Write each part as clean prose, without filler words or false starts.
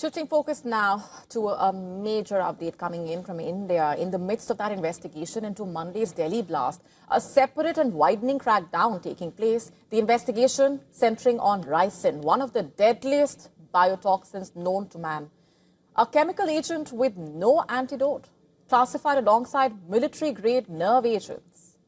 Shifting focus now to a major update coming in from India. In the midst of that investigation into Monday's Delhi blast, a separate and widening crackdown taking place. The investigation centering on ricin, one of the deadliest biotoxins known to man. A chemical agent with no antidote, classified alongside military-grade nerve agents.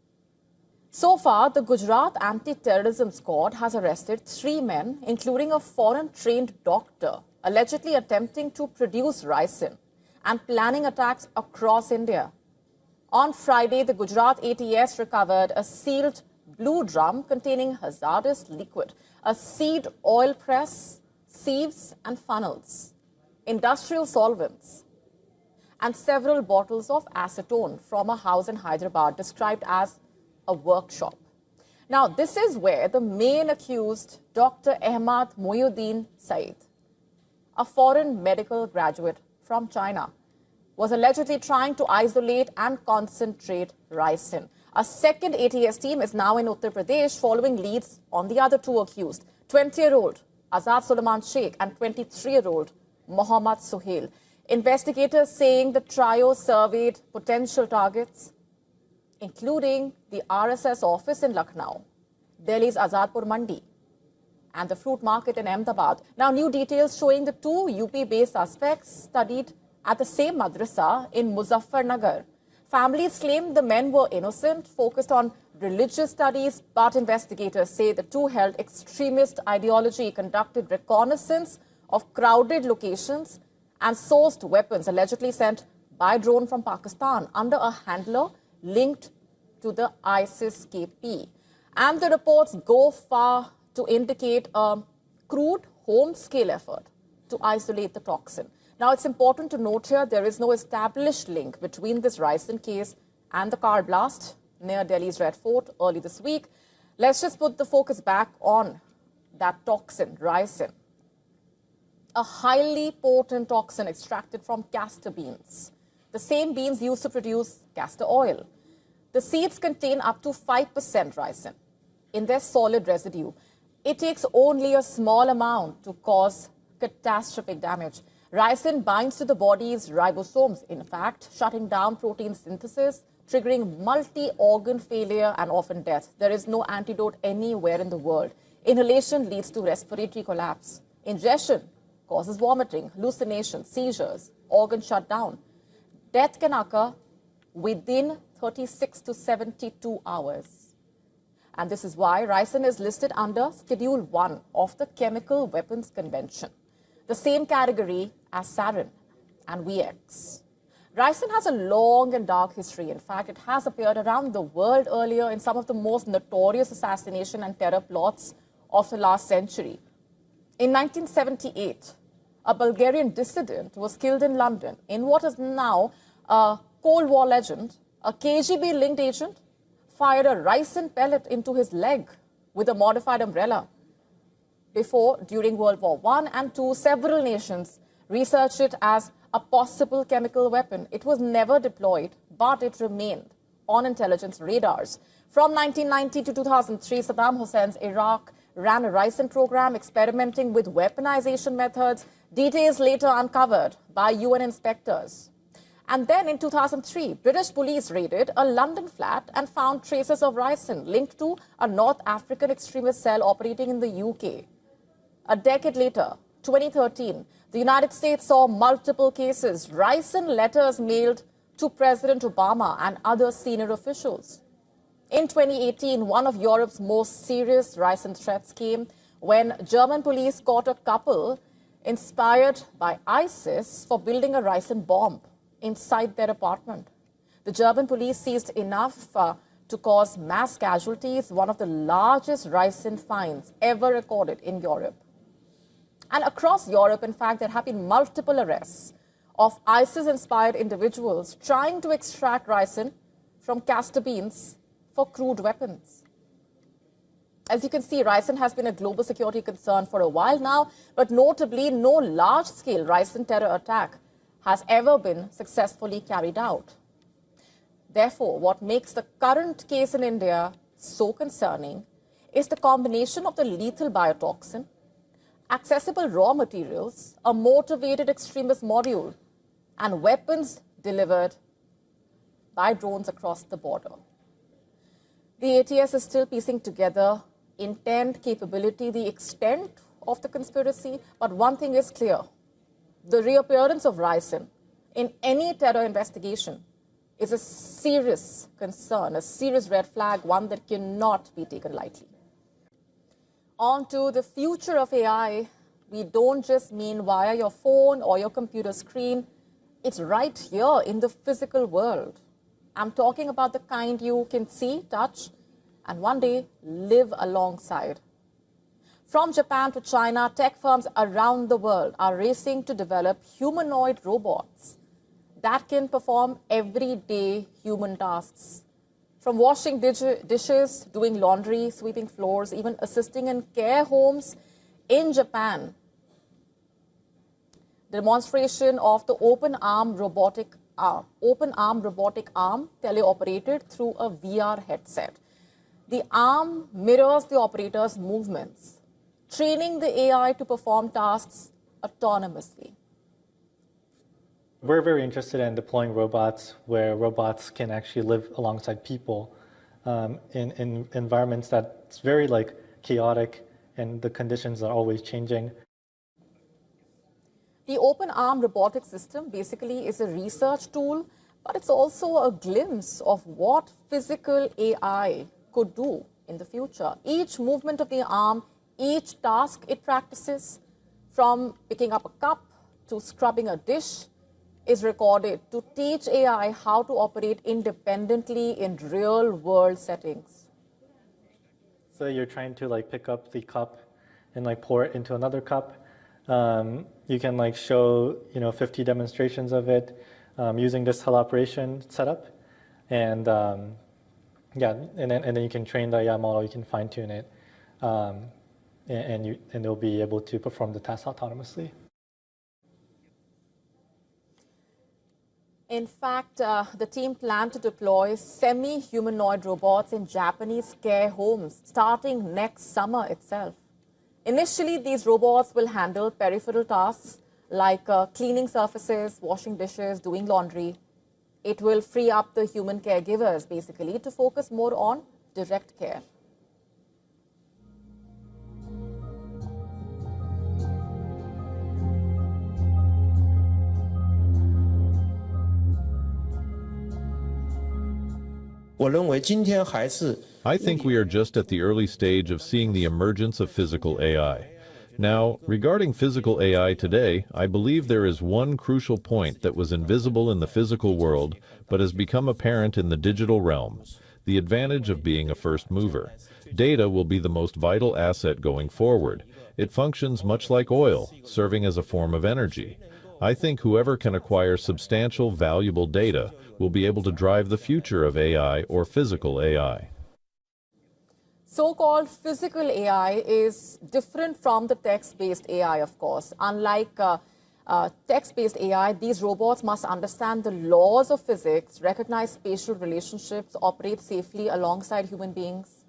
So far, the Gujarat Anti-Terrorism Squad has arrested 3 men, including a foreign-trained doctor, allegedly attempting to produce ricin and planning attacks across India. On Friday, the Gujarat ATS recovered a sealed blue drum containing hazardous liquid, a seed oil press, sieves and funnels, industrial solvents, and several bottles of acetone from a house in Hyderabad described as a workshop. Now, this is where the main accused, Dr. Ahmad Mohyuddin Saeed, a foreign medical graduate from China, was allegedly trying to isolate and concentrate ricin. A second ATS team is now in Uttar Pradesh following leads on the other 2 accused, 20-year-old Azad Sulaiman Sheikh and 23-year-old Mohammad Suhail. Investigators saying the trio surveyed potential targets, including the RSS office in Lucknow, Delhi's Azadpur Mandi, and the fruit market in Ahmedabad. Now, new details showing the 2 UP-based suspects studied at the same madrasa in Muzaffarnagar. Families claim the men were innocent, focused on religious studies, but investigators say the 2 held extremist ideology, conducted reconnaissance of crowded locations, and sourced weapons allegedly sent by drone from Pakistan under a handler linked to the ISIS KP. And the reports go far to indicate a crude home-scale effort to isolate the toxin. Now, it's important to note here there is no established link between this ricin case and the car blast near Delhi's Red Fort early this week. Let's just put the focus back on that toxin, ricin, a highly potent toxin extracted from castor beans, the same beans used to produce castor oil. The seeds contain up to 5% ricin in their solid residue. It takes only a small amount to cause catastrophic damage. Ricin binds to the body's ribosomes, in fact, shutting down protein synthesis, triggering multi-organ failure and often death. There is no antidote anywhere in the world. Inhalation leads to respiratory collapse. Ingestion causes vomiting, hallucinations, seizures, organ shutdown. Death can occur within 36 to 72 hours. And this is why ricin is listed under Schedule 1 of the Chemical Weapons Convention, the same category as sarin and VX. Ricin has a long and dark history. In fact, it has appeared around the world earlier in some of the most notorious assassination and terror plots of the last century. In 1978, a Bulgarian dissident was killed in London in what is now a Cold War legend. A KGB-linked agent fired a ricin pellet into his leg with a modified umbrella. During World War I and II, several nations researched it as a possible chemical weapon. It was never deployed, but it remained on intelligence radars. From 1990 to 2003, Saddam Hussein's Iraq ran a ricin program experimenting with weaponization methods, details later uncovered by UN inspectors. And then in 2003, British police raided a London flat and found traces of ricin linked to a North African extremist cell operating in the UK. A decade later, 2013, the United States saw multiple cases, ricin letters mailed to President Obama and other senior officials. In 2018, one of Europe's most serious ricin threats came when German police caught a couple inspired by ISIS for building a ricin bomb inside their apartment. The German police seized enough to cause mass casualties, one of the largest ricin finds ever recorded in Europe. And across Europe, in fact, there have been multiple arrests of ISIS-inspired individuals trying to extract ricin from castor beans for crude weapons. As you can see, ricin has been a global security concern for a while now, but notably, no large-scale ricin terror attack has ever been successfully carried out. Therefore, what makes the current case in India so concerning is the combination of the lethal biotoxin accessible raw materials, a motivated extremist module, and weapons delivered by drones across the border. The ATS is still piecing together intent, capability, the extent of the conspiracy, but one thing is clear. The reappearance of Ricin in any terror investigation is a serious concern, a serious red flag, one that cannot be taken lightly. On to the future of AI, we don't just mean via your phone or your computer screen. It's right here in the physical world. I'm talking about the kind you can see, touch, and one day live alongside. From Japan to China, tech firms around the world are racing to develop humanoid robots that can perform everyday human tasks. From washing dishes, doing laundry, sweeping floors, even assisting in care homes in Japan. The demonstration of the open arm robotic arm, teleoperated through a VR headset. The arm mirrors the operator's movements, training the AI to perform tasks autonomously. We're very interested in deploying robots where robots can actually live alongside people in environments that's very chaotic and the conditions are always changing. The open arm robotic system basically is a research tool, but it's also a glimpse of what physical AI could do in the future. Each movement of the arm, each task it practices, from picking up a cup to scrubbing a dish, is recorded to teach AI how to operate independently in real-world settings. So you're trying to pick up the cup and pour it into another cup. You can show 50 demonstrations of it using this teleoperation setup, and then you can train the AI model. You can fine tune it, and it'll be able to perform the task autonomously. In fact, the team planned to deploy semi-humanoid robots in Japanese care homes starting next summer itself. Initially, these robots will handle peripheral tasks like cleaning surfaces, washing dishes, doing laundry. It will free up the human caregivers, basically, to focus more on direct care. I think we are just at the early stage of seeing the emergence of physical AI. Now, regarding physical AI today, I believe there is one crucial point that was invisible in the physical world, but has become apparent in the digital realm: the advantage of being a first mover. Data will be the most vital asset going forward. It functions much like oil, serving as a form of energy. I think whoever can acquire substantial, valuable data will be able to drive the future of AI or physical AI. So-called physical AI is different from the text-based AI, of course. Unlike text-based AI, these robots must understand the laws of physics, recognize spatial relationships, operate safely alongside human beings.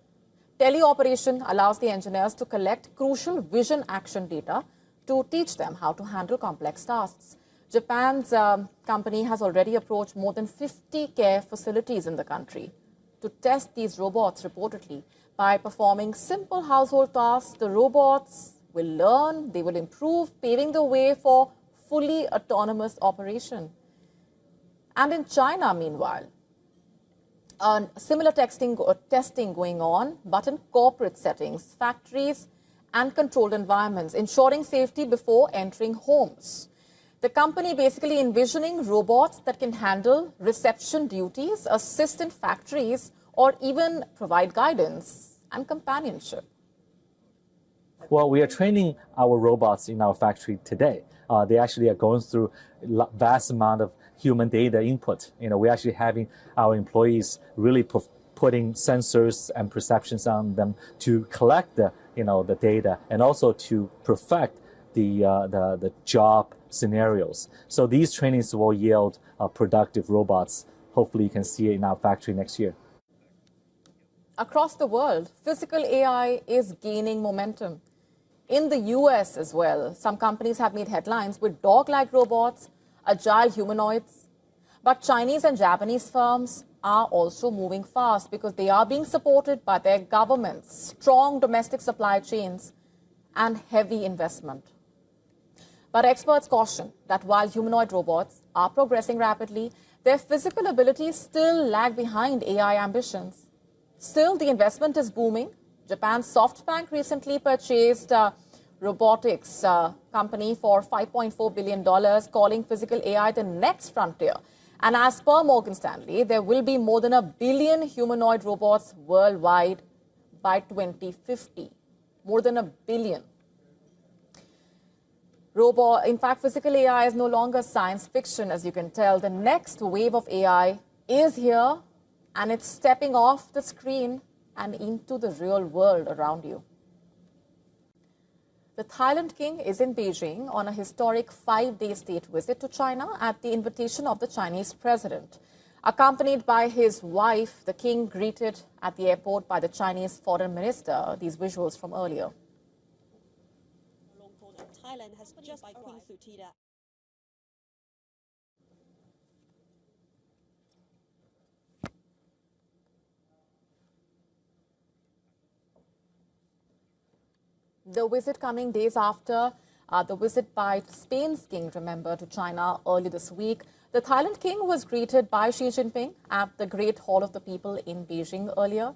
Teleoperation allows the engineers to collect crucial vision action data to teach them how to handle complex tasks. Japan's company has already approached more than 50 care facilities in the country to test these robots reportedly. By performing simple household tasks, the robots will learn, they will improve, paving the way for fully autonomous operation. And in China, meanwhile, similar testing going on, but in corporate settings, factories, and controlled environments, ensuring safety before entering homes. The company basically envisioning robots that can handle reception duties, assist in factories, or even provide guidance and companionship. Well, we are training our robots in our factory today. They actually are going through a vast amount of human data input. We're actually having our employees really putting sensors and perceptions on them to collect the data and also to perfect the job scenarios. So these trainings will yield productive robots. Hopefully you can see it in our factory next year. Across the world, physical AI is gaining momentum. In the US as well, some companies have made headlines with dog-like robots, agile humanoids. But Chinese and Japanese firms are also moving fast because they are being supported by their governments, strong domestic supply chains, and heavy investment. But experts caution that while humanoid robots are progressing rapidly, their physical abilities still lag behind AI ambitions. Still, the investment is booming. Japan's SoftBank recently purchased a robotics company for $5.4 billion, calling physical AI the next frontier. And as per Morgan Stanley, there will be more than 1 billion humanoid robots worldwide by 2050. More than 1 billion. In fact, physical AI is no longer science fiction, as you can tell. The next wave of AI is here, and it's stepping off the screen and into the real world around you. The Thailand king is in Beijing on a historic 5-day state visit to China at the invitation of the Chinese president. Accompanied by his wife, the king greeted at the airport by the Chinese foreign minister. These visuals from earlier. Thailand has just Queen Sutida. The visit coming days after the visit by Spain's king, remember, to China early this week. The Thailand king was greeted by Xi Jinping at the Great Hall of the People in Beijing earlier.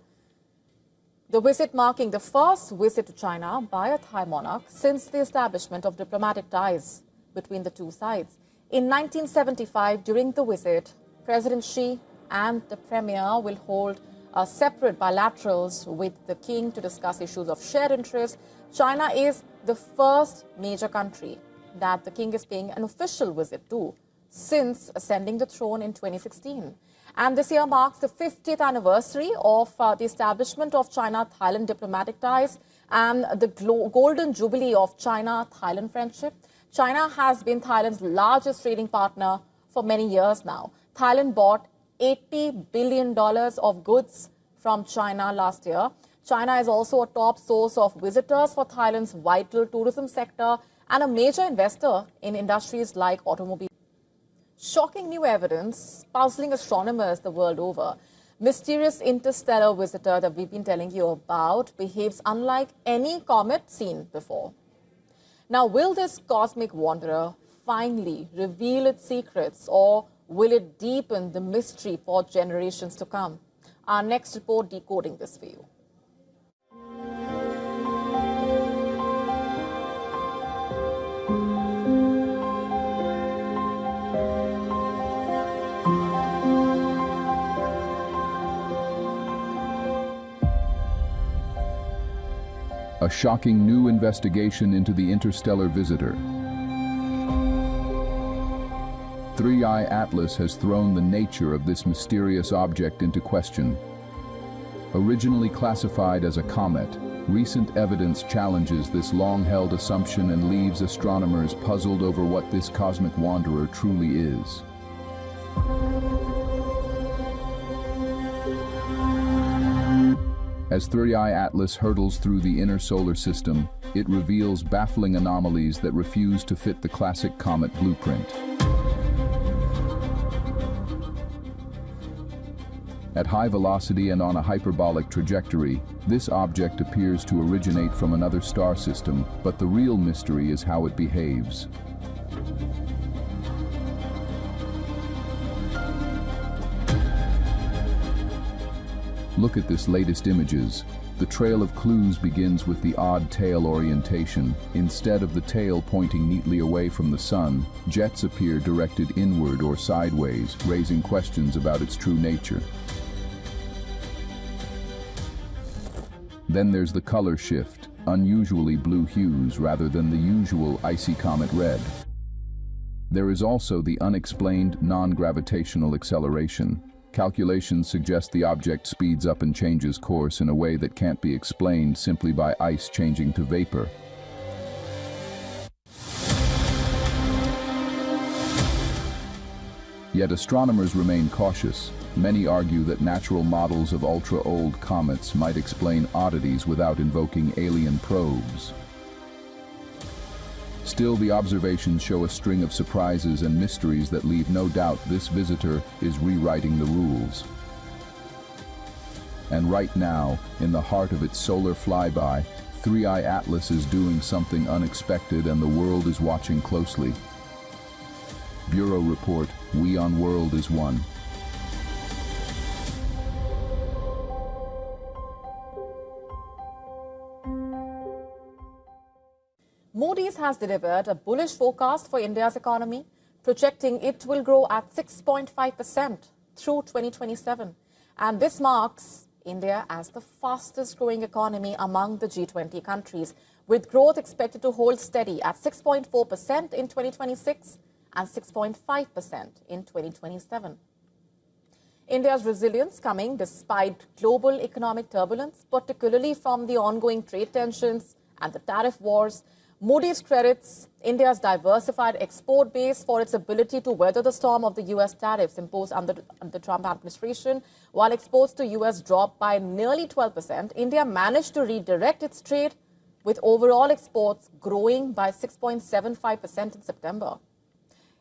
The visit marking the first visit to China by a Thai monarch since the establishment of diplomatic ties between the two sides. In 1975, during the visit, President Xi and the Premier will hold separate bilaterals with the king to discuss issues of shared interest. China is the first major country that the king is paying an official visit to since ascending the throne in 2016. And this year marks the 50th anniversary of the establishment of China-Thailand diplomatic ties and the golden jubilee of China-Thailand friendship. China has been Thailand's largest trading partner for many years now. Thailand bought $80 billion of goods from China last year. China is also a top source of visitors for Thailand's vital tourism sector and a major investor in industries like automobile. Shocking new evidence puzzling astronomers the world over. Mysterious interstellar visitor that we've been telling you about behaves unlike any comet seen before. Now, will this cosmic wanderer finally reveal its secrets, or will it deepen the mystery for generations to come? Our next report decoding this for you. A shocking new investigation into the interstellar visitor. 3i Atlas has thrown the nature of this mysterious object into question. Originally classified as a comet, recent evidence challenges this long-held assumption and leaves astronomers puzzled over what this cosmic wanderer truly is. As 3i Atlas hurtles through the inner solar system, it reveals baffling anomalies that refuse to fit the classic comet blueprint. At high velocity and on a hyperbolic trajectory, this object appears to originate from another star system, but the real mystery is how it behaves. Look at this latest images. The trail of clues begins with the odd tail orientation. Instead of the tail pointing neatly away from the sun, jets appear directed inward or sideways, raising questions about its true nature. Then there's the color shift, unusually blue hues rather than the usual icy comet red. There is also the unexplained non-gravitational acceleration. Calculations suggest the object speeds up and changes course in a way that can't be explained simply by ice changing to vapor. Yet astronomers remain cautious. Many argue that natural models of ultra-old comets might explain oddities without invoking alien probes. Still, the observations show a string of surprises and mysteries that leave no doubt this visitor is rewriting the rules. And right now, in the heart of its solar flyby, 3i Atlas is doing something unexpected and the world is watching closely. Bureau Report, WION World is one. Moody's has delivered a bullish forecast for India's economy, projecting it will grow at 6.5% through 2027. And this marks India as the fastest growing economy among the G20 countries, with growth expected to hold steady at 6.4% in 2026 and 6.5% in 2027. India's resilience coming despite global economic turbulence, particularly from the ongoing trade tensions and the tariff wars. Moody's credits India's diversified export base for its ability to weather the storm of the U.S. tariffs imposed under the Trump administration. While exports to U.S. dropped by nearly 12%, India managed to redirect its trade, with overall exports growing by 6.75% in September.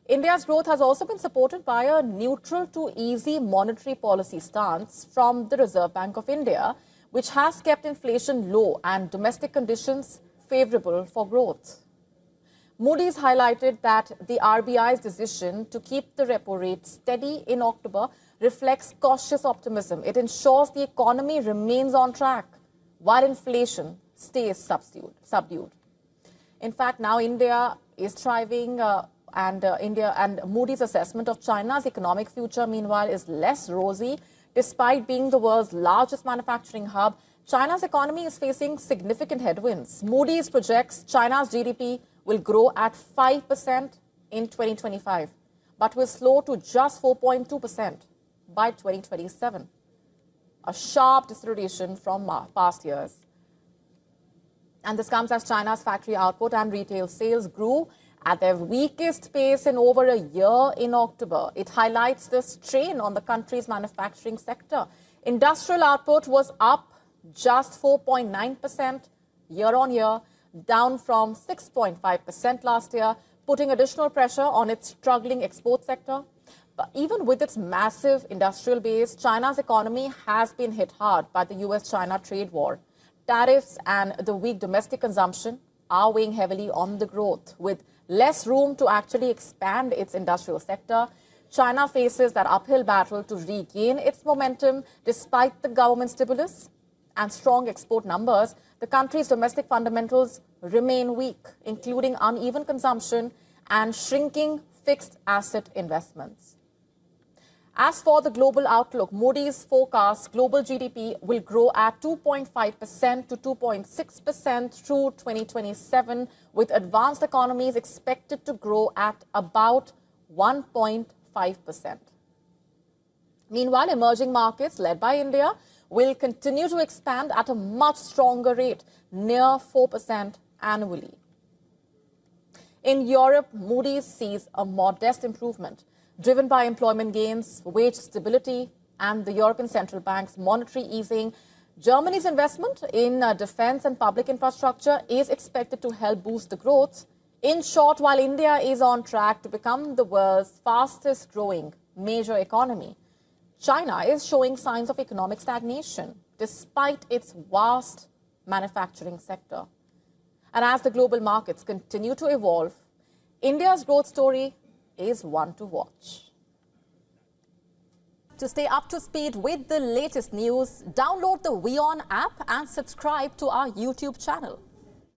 India's growth has also been supported by a neutral to easy monetary policy stance from the Reserve Bank of India, which has kept inflation low and domestic conditions favorable for growth. Moody's highlighted that the RBI's decision to keep the repo rate steady in October reflects cautious optimism. It ensures the economy remains on track while inflation stays subdued. In fact, now India is thriving and Moody's assessment of China's economic future, meanwhile, is less rosy. Despite being the world's largest manufacturing hub, China's economy is facing significant headwinds. Moody's projects China's GDP will grow at 5% in 2025, but will slow to just 4.2% by 2027, a sharp deceleration from past years. And this comes as China's factory output and retail sales grew at their weakest pace in over a year in October. It highlights the strain on the country's manufacturing sector. Industrial output was up just 4.9% year on year, down from 6.5% last year, putting additional pressure on its struggling export sector. But even with its massive industrial base, China's economy has been hit hard by the US-China trade war. Tariffs and the weak domestic consumption are weighing heavily on the growth, with less room to actually expand its industrial sector. China faces that uphill battle to regain its momentum despite the government stimulus and strong export numbers. The country's domestic fundamentals remain weak, including uneven consumption and shrinking fixed asset investments. As for the global outlook, Moody's forecasts global GDP will grow at 2.5% to 2.6% through 2027, with advanced economies expected to grow at about 1.5%. Meanwhile, emerging markets led by India will continue to expand at a much stronger rate, near 4% annually. In Europe, Moody's sees a modest improvement, driven by employment gains, wage stability, and the European Central Bank's monetary easing. Germany's investment in defense and public infrastructure is expected to help boost the growth. In short, while India is on track to become the world's fastest growing major economy, China is showing signs of economic stagnation despite its vast manufacturing sector. And as the global markets continue to evolve, India's growth story is one to watch. To stay up to speed with the latest news, download the WION app and subscribe to our YouTube channel.